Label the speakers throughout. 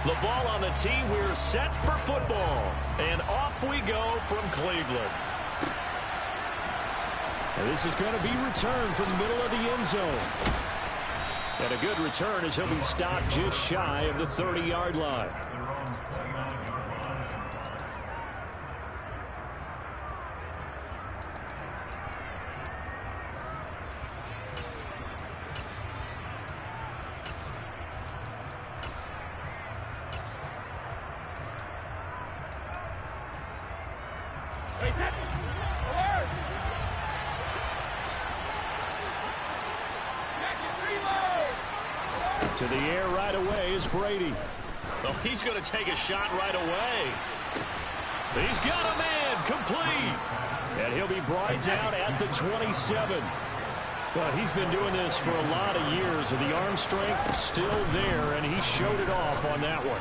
Speaker 1: The ball on the tee. We're set for football. And off we go from Cleveland. And this is going to be returned from the middle of the end zone. And a good return as he'll be stopped just shy of the 30-yard line. To the air right away is Brady. Oh, he's going to take a shot right away. He's got a man complete. And he'll be brought down at the 27. But he's been doing this for a lot of years, and the arm strength still there, and he showed it off on that one.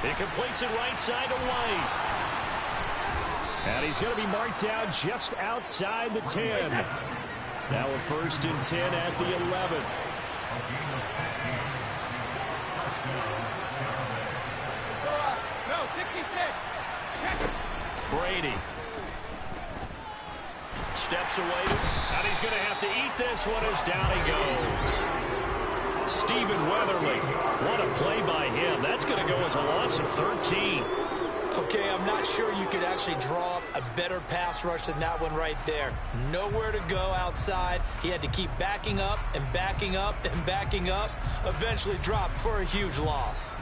Speaker 1: He completes it right side to White. And he's going to be marked down just outside the 10. Now a 1st and 10 at the 11. Brady steps away, and he's going to have to eat this one as down he goes. Stephen Weatherly, what a play by him. That's going to go as a loss of 13.
Speaker 2: Okay, I'm not sure you could actually draw up a better pass rush than that one right there. Nowhere to go outside. He had to keep backing up and backing up and backing up. Eventually dropped for a huge loss.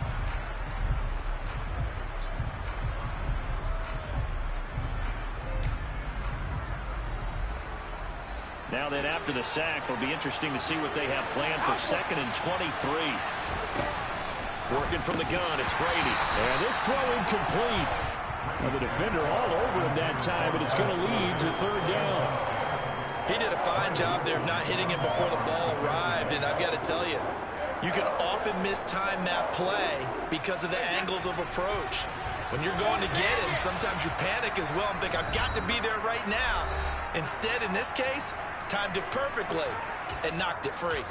Speaker 1: Now then, after the sack, it'll be interesting to see what they have planned for 2nd and 23. Working from the gun, it's Brady. And this throw incomplete. Now the defender all over him that time, but it's going to lead to 3rd down.
Speaker 2: He did a fine job there of not hitting him before the ball arrived, and I've got to tell you, you can often mistime that play because of the angles of approach. When you're going to get him, sometimes you panic as well and think, I've got to be there right now. Instead, in this case, timed it perfectly and knocked it free.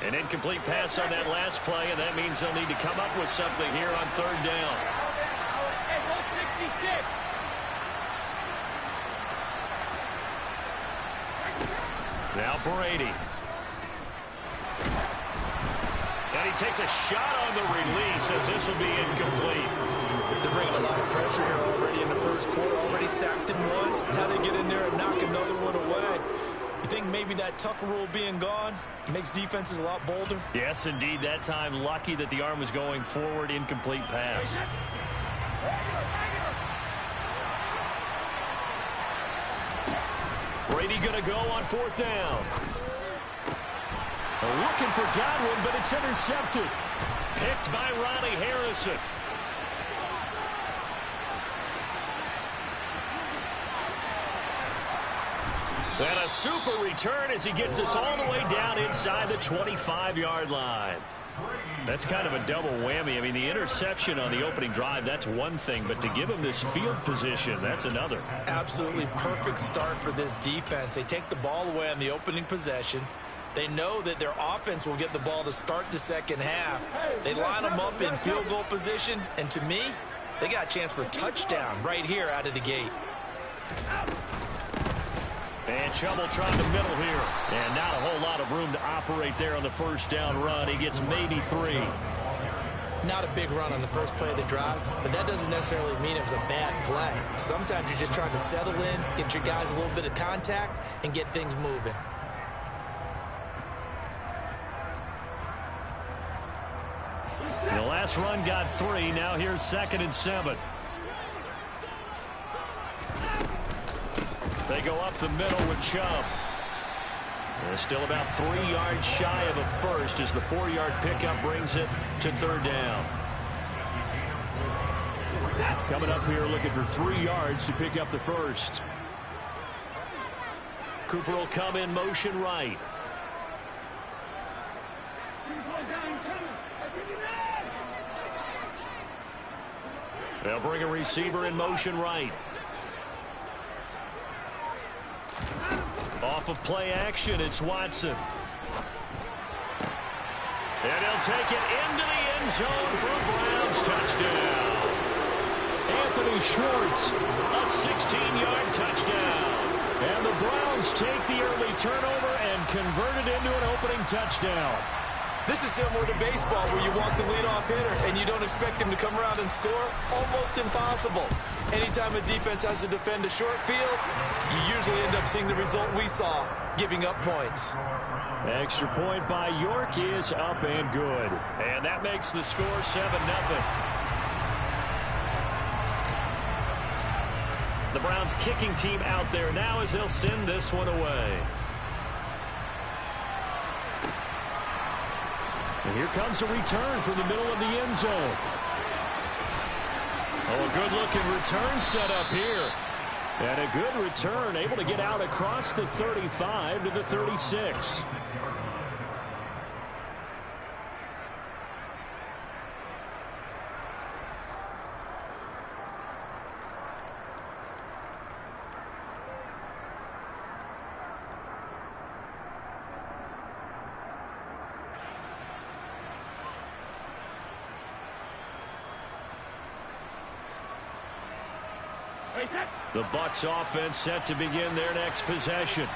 Speaker 1: An incomplete pass on that last play, and that means they'll need to come up with something here on 3rd down. Now Brady. And he takes a shot on the release as this will be incomplete.
Speaker 2: They're bringing a lot of pressure here already in the 1st quarter. Already sacked him once. Now they get in there and knock another one away. You think maybe that Tucker rule being gone makes defenses a lot bolder?
Speaker 1: Yes, indeed. That time lucky that the arm was going forward. Incomplete pass. Brady going to go on 4th down. Looking for Godwin, but it's intercepted. Picked by Ronnie Harrison. And a super return as he gets us all the way down inside the 25-yard line. That's kind of a double whammy. I mean, the interception on the opening drive, that's one thing, but to give him this field position, that's another.
Speaker 2: Absolutely perfect start for this defense. They take the ball away on the opening possession. They know that their offense will get the ball to start the 2nd half. They line them up in field goal position, and to me, they got a chance for a touchdown right here out of the gate.
Speaker 1: And Chubbell trying the middle here. And not a whole lot of room to operate there on the 1st down run. He gets maybe 3.
Speaker 2: Not a big run on the first play of the drive, but that doesn't necessarily mean it was a bad play. Sometimes you're just trying to settle in, get your guys a little bit of contact, and get things moving.
Speaker 1: The last run got 3. Now here's 2nd and 7. They go up the middle with Chubb. They're still about 3 yards shy of a first as the 4-yard pickup brings it to 3rd down. Coming up here looking for 3 yards to pick up the first. Cooper will come in motion right. They'll bring a receiver in motion right. Off of play action, it's Watson. And he'll take it into the end zone for a Browns touchdown. Anthony Schwartz, a 16-yard touchdown. And the Browns take the early turnover and convert it into an opening touchdown.
Speaker 2: This is similar to baseball where you walk the leadoff hitter and you don't expect him to come around and score. Almost impossible. Anytime a defense has to defend a short field, you usually end up seeing the result we saw, giving up points.
Speaker 1: Extra point by York is up and good. And that makes the score 7-0. The Browns kicking team out there now as they'll send this one away. And here comes a return from the middle of the end zone. Oh, a good-looking return set up here. And a good return, able to get out across the 35 to the 36. The Bucs offense set to begin their next possession.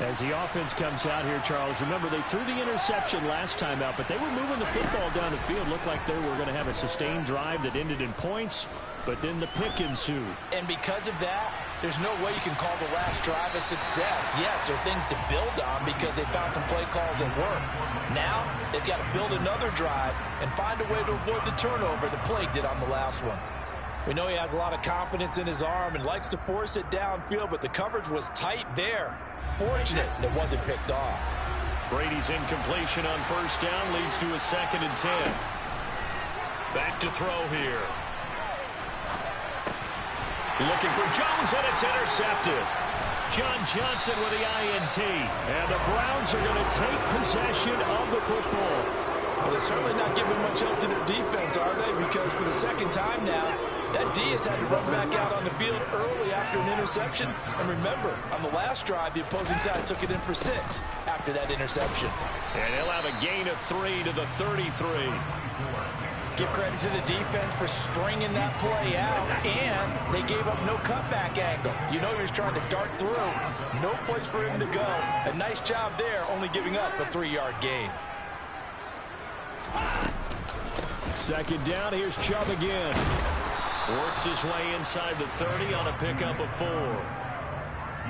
Speaker 1: As the offense comes out here, Charles, remember they threw the interception last time out, but they were moving the football down the field. Looked like they were going to have a sustained drive that ended in points, but then the pick ensued.
Speaker 2: And because of that, there's no way you can call the last drive a success. Yes, there are things to build on because they found some play calls that work. Now, they've got to build another drive and find a way to avoid the turnover the play did on the last one. We know he has a lot of confidence in his arm and likes to force it downfield, but the coverage was tight there. Fortunate that wasn't picked off.
Speaker 1: Brady's incompletion on first down leads to a 2nd and 10. Back to throw here. Looking for Jones, and it's intercepted. John Johnson with the INT. And the Browns are going to take possession of the football.
Speaker 2: Well, they're certainly not giving much help to their defense, are they? Because for the second time now, that D has had to run back out on the field early after an interception. And remember, on the last drive, the opposing side took it in for 6 after that interception.
Speaker 1: And he'll have a gain of 3 to the 33.
Speaker 2: Give credit to the defense for stringing that play out, and they gave up no cutback angle. You know he was trying to dart through. No place for him to go. A nice job there, only giving up a 3-yard gain.
Speaker 1: 2nd down, here's Chubb again. Works his way inside the 30 on a pickup of 4.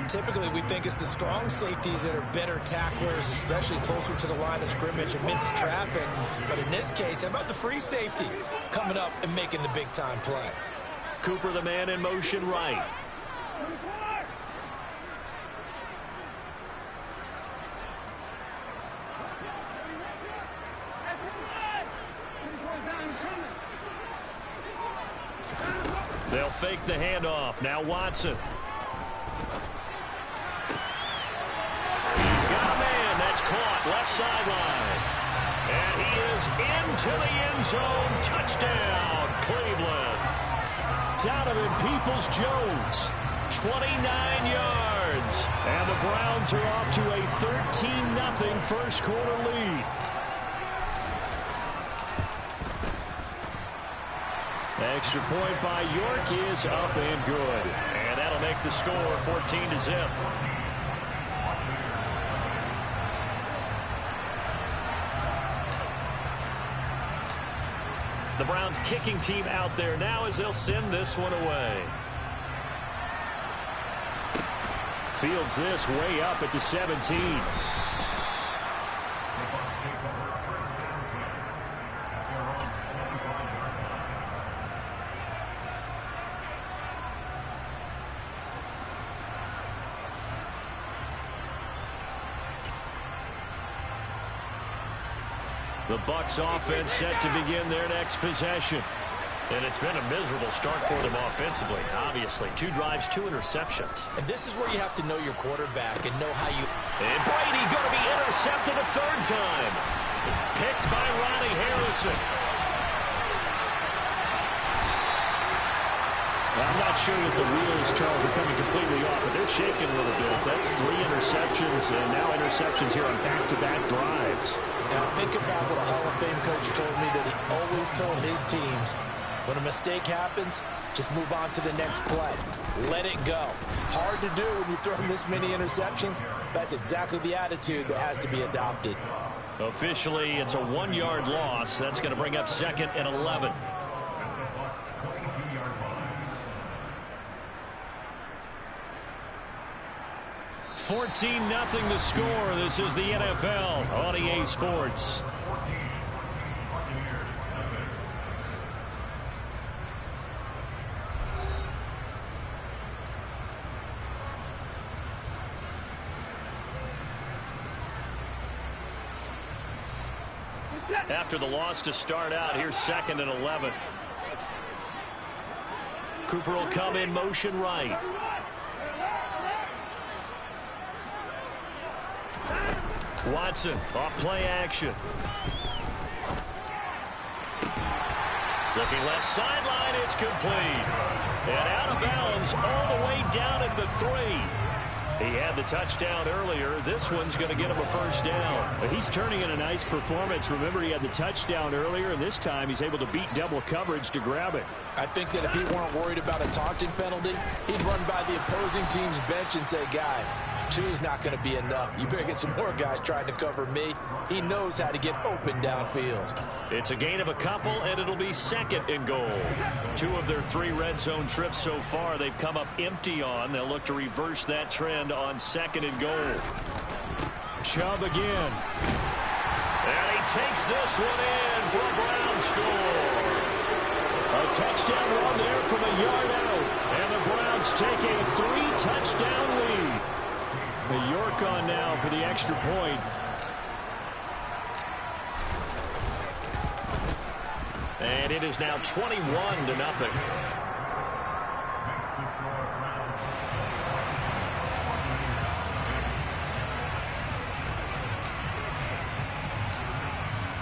Speaker 2: Typically, we think it's the strong safeties that are better tacklers, especially closer to the line of scrimmage amidst traffic. But in this case, how about the free safety coming up and making the big-time play?
Speaker 1: Cooper, the man in motion right. They'll fake the handoff. Now Watson. He's got a man. That's caught. Left sideline. And he is into the end zone. Touchdown, Cleveland. Donovan Peoples-Jones, 29 yards. And the Browns are off to a 13-0 first quarter lead. Extra point by York is up and good. And that'll make the score 14-0. The Browns kicking team out there now as they'll send this one away. Fields this way up at the 17. The Bucs offense set to begin their next possession. And it's been a miserable start for them offensively, obviously. 2 drives, 2 interceptions.
Speaker 2: And this is where you have to know your quarterback and know how you...
Speaker 1: And Brady going to be intercepted a 3rd time. Picked by Ronnie Harrison. I'm not sure that the wheels, Charles, are coming completely off, but they're shaking a little bit. That's 3 interceptions, and now interceptions here on back-to-back drives.
Speaker 2: Now, think about what a Hall of Fame coach told me that he always told his teams, when a mistake happens, just move on to the next play. Let it go. Hard to do when you throw this many interceptions. That's exactly the attitude that has to be adopted.
Speaker 1: Officially, it's a 1-yard loss. That's going to bring up 2nd and 11. $14-0 the score. This is the NFL on EA Sports. After the loss to start out, here's 2nd and 11. Cooper will come in motion right. Watson off play action. Looking left sideline, it's complete. And out of bounds all the way down at the 3. He had the touchdown earlier. This one's going to get him a first down. But he's turning in a nice performance. Remember, he had the touchdown earlier, and this time he's able to beat double coverage to grab it.
Speaker 2: I think that if he weren't worried about a taunting penalty, he'd run by the opposing team's bench and say, guys, 2's not going to be enough. You better get some more guys trying to cover me. He knows how to get open downfield. It's a gain of a couple, and it'll be 2nd and goal. 2 of their 3 red zone trips so far they've come up empty on. They'll look to reverse that trend on 2nd and goal. Chubb again. And he takes this one in for a Brown score. A touchdown run there from a yard out. And the Browns take a 3-touchdown lead. York on now for the extra point. And it is now 21-0.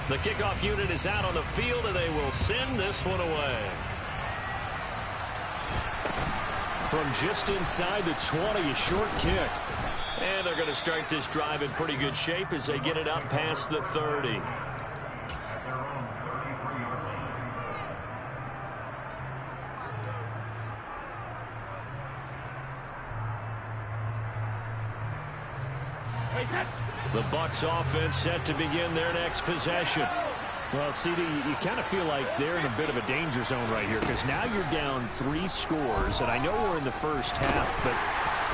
Speaker 2: The kickoff unit is out on the field, and they will send this one away. From just inside the 20, a short kick. And they're going to start this drive in pretty good shape as they get it up past the 30. The Bucs offense set to begin their next possession. Well, CD, you kind of feel like they're in a bit of a danger zone right here because now you're down 3 scores, and I know we're in the first half, but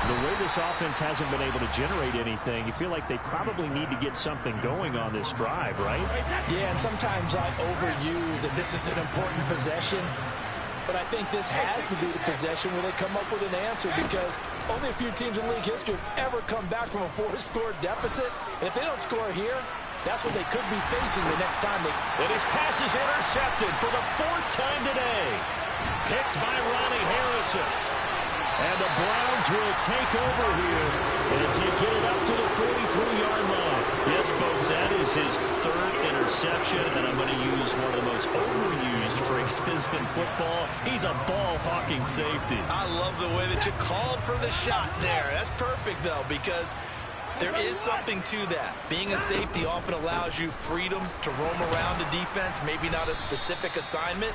Speaker 2: the way this offense hasn't been able to generate anything, you feel like they probably need to get something going on this drive, right?
Speaker 3: Yeah, and sometimes I overuse that this is an important possession, but I think this has to be the possession where they come up with an answer because only a few teams in league history have ever come back from a 4-score deficit. And if they don't score here, that's what they could be facing the next time they...
Speaker 1: And his pass is intercepted for the 4th time today. Picked by Ronnie Harrison. And the Browns will take over here as they get it up to the 43-yard line. Yes, folks, that is his 3rd interception, and I'm going to use one of the most overused phrases in football. He's a ball-hawking safety.
Speaker 2: I love the way that you called for the shot there. That's perfect, though, because there is something to that. Being a safety often allows you freedom to roam around the defense, maybe not a specific assignment.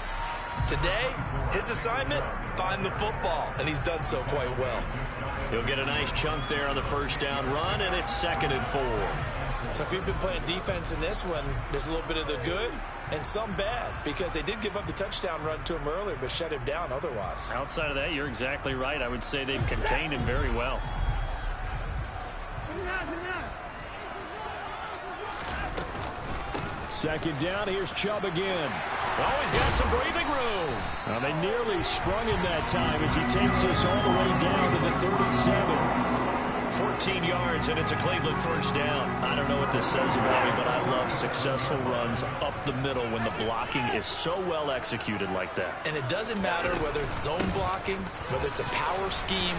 Speaker 2: Today, his assignment, find the football, and he's done so quite well.
Speaker 1: He'll get a nice chunk there on the first down run, and it's 2nd and 4.
Speaker 2: So if you've been playing defense in this one, there's a little bit of the good and some bad, because they did give up the touchdown run to him earlier, but shut him down otherwise.
Speaker 1: Outside of that, you're exactly right. I would say they've contained him very well. Second down, here's Chubb again. Oh, he's got some breathing room. Well, they nearly sprung him that time as he takes us all the way down to the 37. 14 yards, and it's a Cleveland first down. I don't know what this says about me, but I love successful runs up the middle when the blocking is so well executed like that.
Speaker 2: And it doesn't matter whether it's zone blocking, whether it's a power scheme.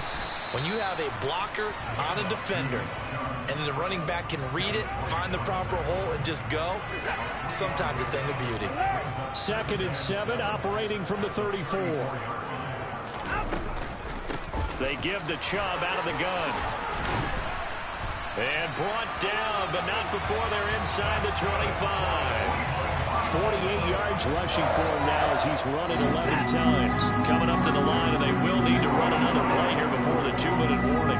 Speaker 2: When you have a blocker on a defender, and then the running back can read it, find the proper hole, and just go, sometimes a thing of beauty.
Speaker 1: 2nd and 7, operating from the 34. They give to Chubb out of the gun. And brought down, but not before they're inside the 25. 48 yards rushing for him now as he's run it 11 times. Coming up to the line, and they will need to run another play here before the 2-minute warning.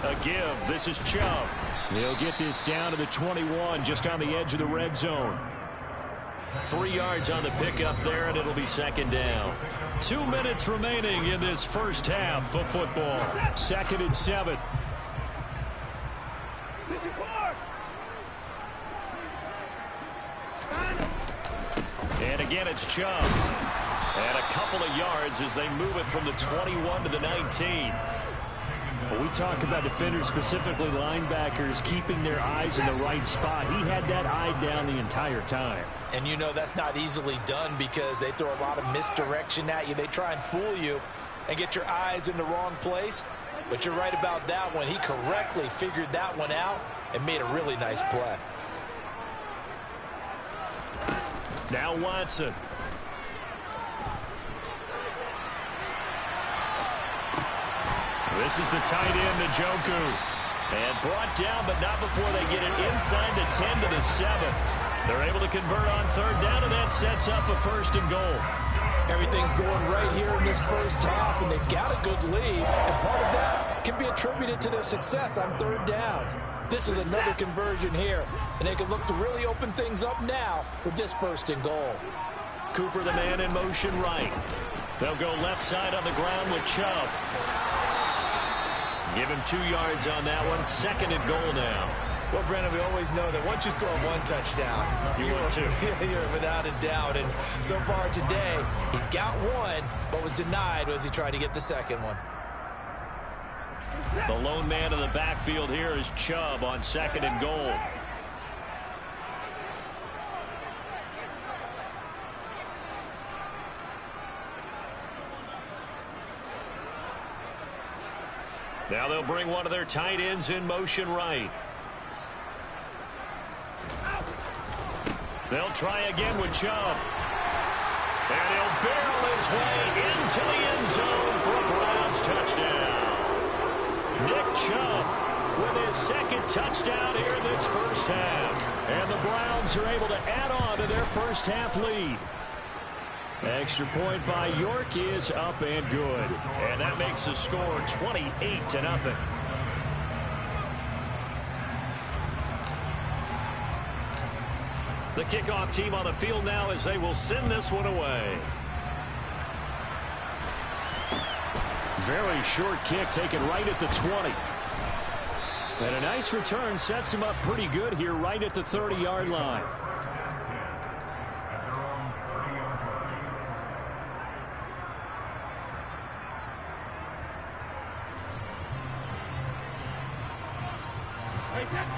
Speaker 1: A give. This is Chubb. He'll get this down to the 21, just on the edge of the red zone. 3 yards on the pickup there, and it'll be second down. 2 minutes remaining in this first half of football. 2nd and 7. And again, it's Chubb. And a couple of yards as they move it from the 21 to the 19. When we talk about defenders, specifically linebackers, keeping their eyes in the right spot, he had that eye down the entire time.
Speaker 3: And you know that's not easily done because they throw a lot of misdirection at you. They try and fool you and get your eyes in the wrong place. But you're right about that one. He correctly figured that one out and made a really nice play.
Speaker 1: Now Watson. This is the tight end, Njoku. And brought down, but not before they get it inside the 10 to the 7. They're able to convert on third down, and that sets up a 1st and goal.
Speaker 3: Everything's going right here in this first half, and they've got a good lead. And part of that can be attributed to their success on third downs. This is another conversion here, and they can look to really open things up now with this 1st and goal.
Speaker 1: Cooper, the man in motion right. They'll go left side on the ground with Chubb. Give him 2 yards on that one. 2nd and goal now.
Speaker 2: Well, Brandon, we always know that once you score one touchdown, you're without a doubt. And so far today, he's got one, but was denied as he tried to get the second one.
Speaker 1: The lone man in the backfield here is Chubb on 2nd and goal. Now they'll bring one of their tight ends in motion right. They'll try again with Chubb. And he'll barrel his way into the end zone for a Browns touchdown. Nick Chubb with his 2nd touchdown here in this first half. And the Browns are able to add on to their first half lead. Extra point by York is up and good. And that makes the score 28-0. The kickoff team on the field now as they will send this one away. Very short kick taken right at the 20. And a nice return sets him up pretty good here right at the 30-yard line.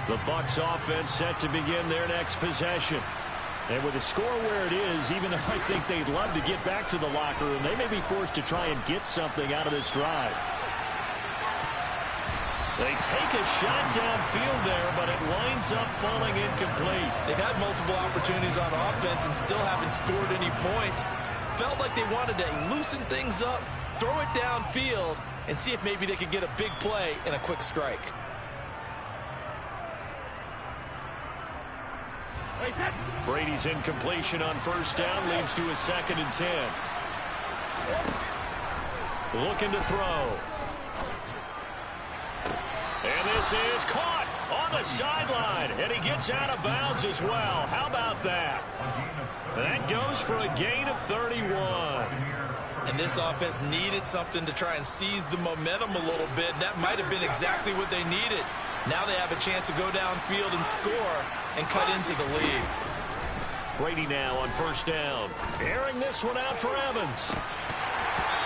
Speaker 1: The Bucs offense set to begin their next possession. And with the score where it is, even though I think they'd love to get back to the locker room, they may be forced to try and get something out of this drive. They take a shot downfield there, but it winds up falling incomplete.
Speaker 2: They've had multiple opportunities on offense and still haven't scored any points. Felt like they wanted to loosen things up, throw it downfield, and see if maybe they could get a big play and a quick strike.
Speaker 1: Brady's incompletion on 1st down leads to a 2nd and 10. Looking to throw. And this is caught on the sideline. And he gets out of bounds as well. How about that? That goes for a gain of 31.
Speaker 2: And this offense needed something to try and seize the momentum a little bit. That might have been exactly what they needed. Now they have a chance to go downfield and score and cut into the lead.
Speaker 1: Brady now on 1st down. Airing this one out for Evans.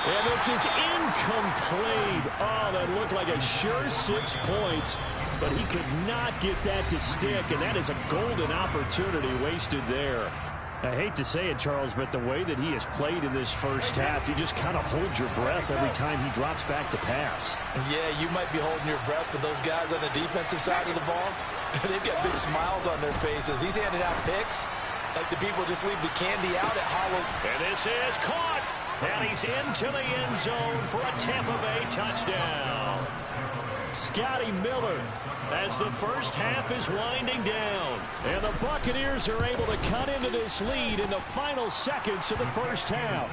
Speaker 1: And this is incomplete. Oh, that looked like a sure 6 points, but he could not get that to stick, and that is a golden opportunity wasted there. I hate to say it, Charles, but the way that he has played in this first half, you just kind of hold your breath every time he drops back to pass.
Speaker 3: Yeah, you might be holding your breath, but those guys on the defensive side of the ball, they've got big smiles on their faces. He's handing out picks like the people just leave the candy out at Hollow.
Speaker 1: And this is caught And he's into the end zone for a Tampa Bay touchdown. Scotty Miller as the first half is winding down. And the Buccaneers are able to cut into this lead in the final seconds of the first half.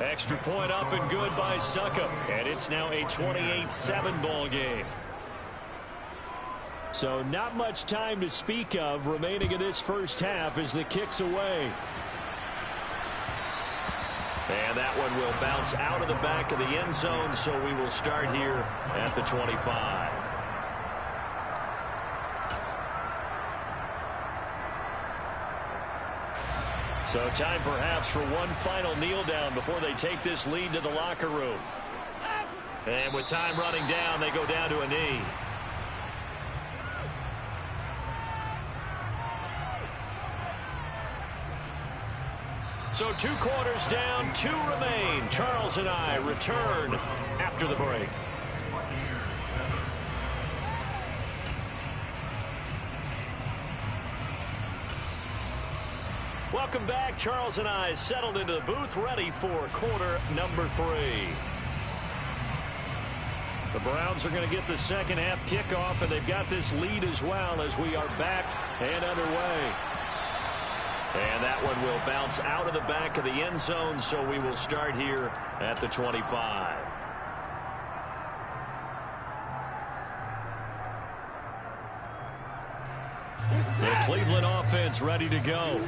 Speaker 1: Extra point up and good by Succop. And it's now a 28-7 ball game. So not much time to speak of remaining in this first half as the kick's away. And that one will bounce out of the back of the end zone, so we will start here at the 25. So time perhaps for one final kneel down before they take this lead to the locker room. And with time running down, they go down to a knee. So 2 quarters down, 2 remain. Charles and I return after the break. Welcome back. Charles and I settled into the booth, ready for quarter number 3. The Browns are going to get the second half kickoff, and they've got this lead as well as we are back and underway. And that one will bounce out of the back of the end zone, so we will start here at the 25. The Cleveland offense ready to go.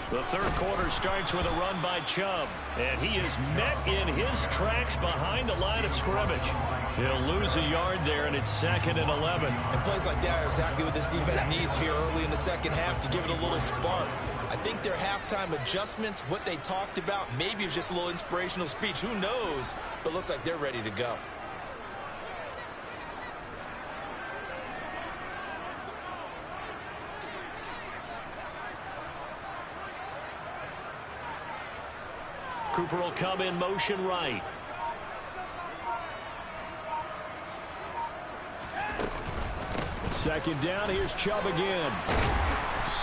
Speaker 1: The third quarter starts with a run by Chubb, and he is met in his tracks behind the line of scrimmage. He'll lose a yard there, and it's 2nd and 11.
Speaker 2: And plays like that are exactly what this defense needs here early in the second half to give it a little spark. I think their halftime adjustments, what they talked about, maybe it was just a little inspirational speech. Who knows? But looks like they're ready to go.
Speaker 1: Cooper will come in motion right. Second down, here's Chubb again.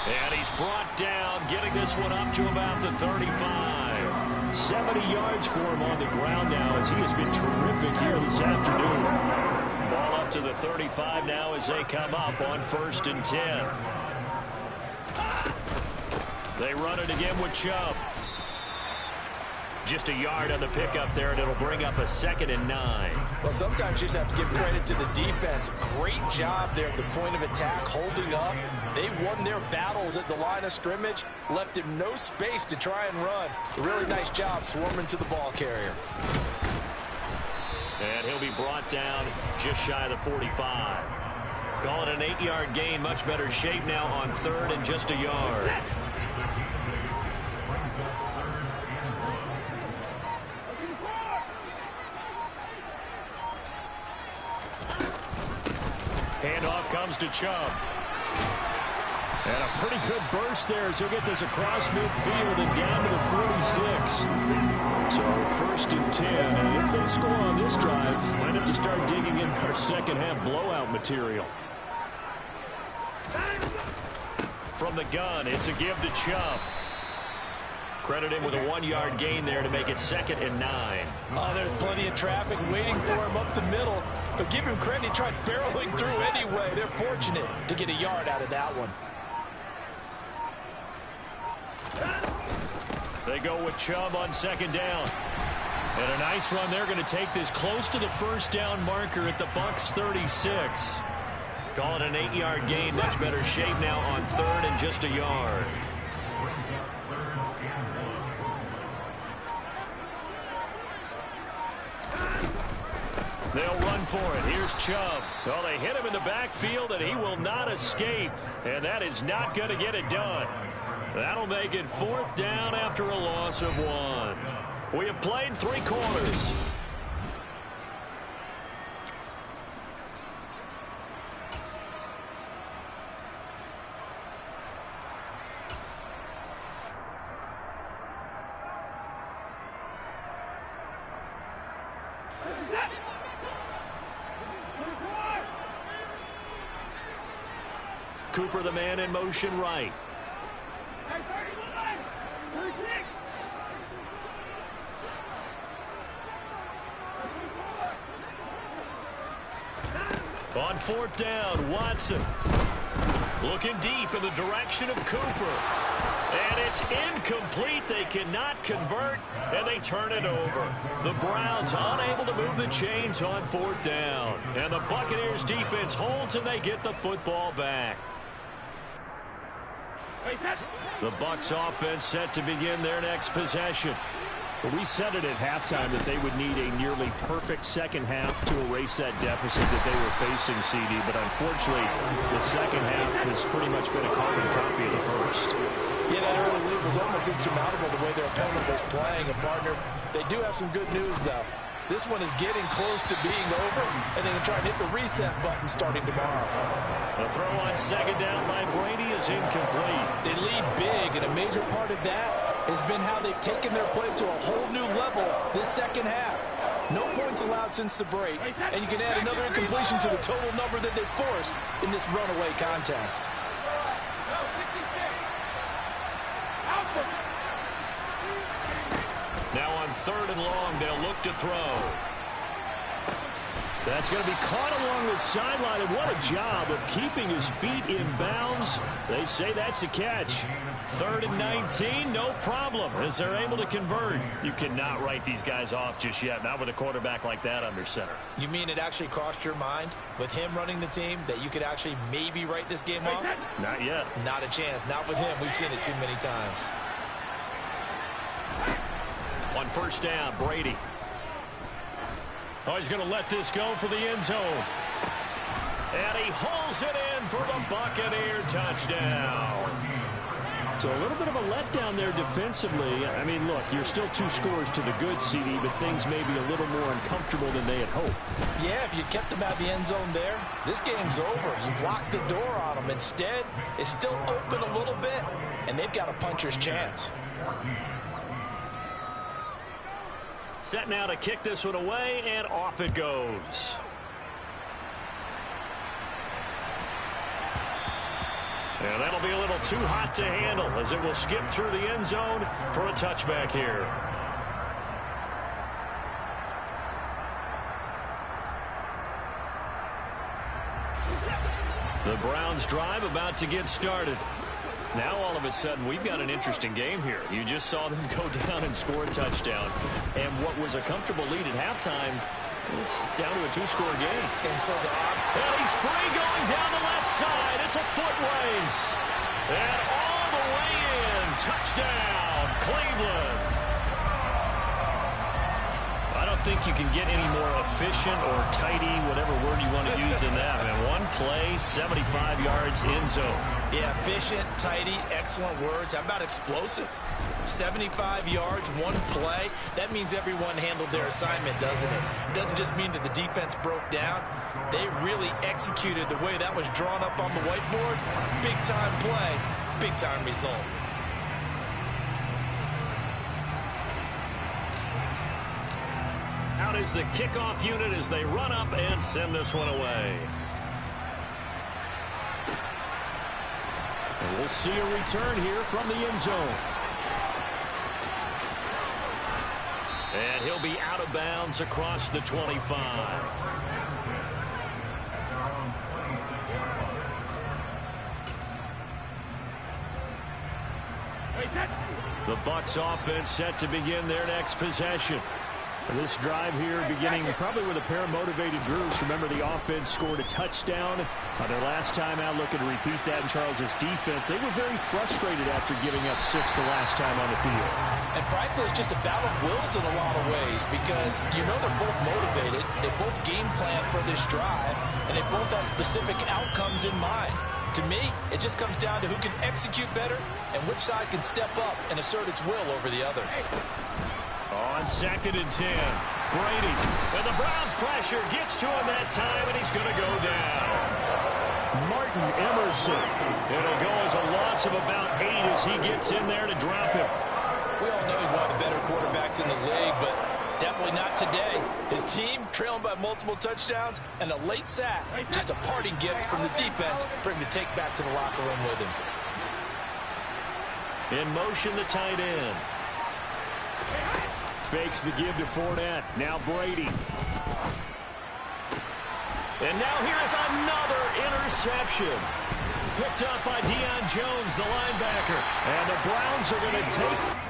Speaker 1: And he's brought down, getting this one up to about the 35. 70 yards for him on the ground now as he has been terrific here this afternoon. Ball up to the 35 now as they come up on 1st and 10. They run it again with Chubb. Just a yard on the pickup there, and it'll bring up a 2nd and 9.
Speaker 3: Well, sometimes you just have to give credit to the defense. Great job there at the point of attack, holding up. They won their battles at the line of scrimmage, left him no space to try and run. A really nice job swarming to the ball carrier.
Speaker 1: And he'll be brought down just shy of the 45. Calling an 8-yard gain, much better shape now on 3rd and just a yard. Handoff comes to Chubb. And a pretty good burst there as he'll get this across midfield and down to the 46. So 1st and 10. And if they score on this drive, might have to start digging in our second half blowout material. From the gun, it's a give to Chubb. Credit him with a 1-yard gain there to make it 2nd and 9.
Speaker 3: Oh, there's plenty of traffic waiting for him up the middle. But give him credit, he tried barreling through anyway. They're fortunate to get a yard out of that one.
Speaker 1: They go with Chubb on 2nd down. And a nice run. They're going to take this close to the 1st down marker at the Bucs 36. Calling an 8-yard gain. Much better shape now on 3rd and just a yard. They'll run for it. Here's Chubb. Well, they hit him in the backfield, and he will not escape. And that is not going to get it done. That'll make it 4th down after a loss of 1. We have played 3 quarters. Cooper, the man in motion right. On fourth down, Watson. Looking deep in the direction of Cooper. And it's incomplete. They cannot convert, and they turn it over. The Browns unable to move the chains on fourth down. And the Buccaneers defense holds, and they get the football back. The Bucs offense set to begin their next possession.
Speaker 4: Well, we said it at halftime that they would need a nearly perfect second half to erase that deficit that they were facing, CD. But unfortunately, the second half has pretty much been a carbon copy of the first.
Speaker 3: Yeah, that early lead was almost insurmountable the way their opponent was playing. And, partner, they do have some good news, though. This one is getting close to being over, and they can try and hit the reset button starting tomorrow.
Speaker 1: The throw on second down by Brady is incomplete.
Speaker 3: They lead big, and a major part of that has been how they've taken their play to a whole new level this second half. No points allowed since the break, and you can add another incompletion to the total number that they've forced in this runaway contest.
Speaker 1: Now on third and long, they'll look to throw.
Speaker 4: That's going to be caught along the sideline, and what a job of keeping his feet in bounds. They say that's a catch.
Speaker 1: Third and 19, no problem, as they're able to convert.
Speaker 4: You cannot write these guys off just yet, not with a quarterback like that under center.
Speaker 2: You mean it actually crossed your mind with him running the team that you could actually maybe write this game off?
Speaker 4: Not yet.
Speaker 2: Not a chance. Not with him. We've seen it too many times.
Speaker 1: On first down, Brady. Oh, he's going to let this go for the end zone. And he hauls it in for the Buccaneer touchdown.
Speaker 4: So a little bit of a letdown there defensively. I mean, look, you're still 2 scores to the good, CD, but things may be a little more uncomfortable than they had hoped.
Speaker 3: Yeah, if you kept them out of the end zone there, this game's over. You've locked the door on them. Instead, it's still open a little bit, and they've got a puncher's chance.
Speaker 1: Set now to kick this one away, and off it goes. And that'll be a little too hot to handle as it will skip through the end zone for a touchback here. The Browns drive about to get started. Now all of a sudden we've got an interesting game here. You just saw them go down and score a touchdown. And what was a comfortable lead at halftime, it's down to a 2-score game.
Speaker 2: And so
Speaker 1: and he's free going down the left side. It's a foot race. And all the way in. Touchdown, Cleveland. I don't think you can get any more efficient or tidy, whatever word you want to use in that. Man, one play, 75 yards in zone.
Speaker 2: Yeah, efficient, tidy, excellent words. How about explosive? 75 yards, one play. That means everyone handled their assignment, doesn't it? It doesn't just mean that the defense broke down. They really executed the way that was drawn up on the whiteboard. Big-time play, big-time result.
Speaker 1: Out is the kickoff unit as they run up and send this one away. And we'll see a return here from the end zone. And he'll be out of bounds across the 25. The Bucs offense set to begin their next possession.
Speaker 4: This drive here beginning probably with a pair of motivated groups. Remember, the offense scored a touchdown their last time out. Looking to repeat that in Charles's defense. They were very frustrated after giving up 6 the last time on the field.
Speaker 3: And frankly, it's just a battle of wills in a lot of ways because you know they're both motivated. They both game plan for this drive, and they both have specific outcomes in mind. To me, it just comes down to who can execute better and which side can step up and assert its will over the other.
Speaker 1: On 2nd and 10, Brady. And the Browns pressure gets to him that time, and he's going to go down.
Speaker 4: Martin Emerson.
Speaker 1: It'll go as a loss of about 8 as he gets in there to drop him.
Speaker 3: We all know he's one of the better quarterbacks in the league, but Definitely not today. His team trailing by multiple touchdowns and a late sack. Just a parting gift from the defense for him to take back to the locker room with him.
Speaker 1: In motion, the tight end.
Speaker 4: Fakes the give to Fournette. Now Brady.
Speaker 1: And now here is another interception. Picked up by Deion Jones, the linebacker. And the Browns are going to take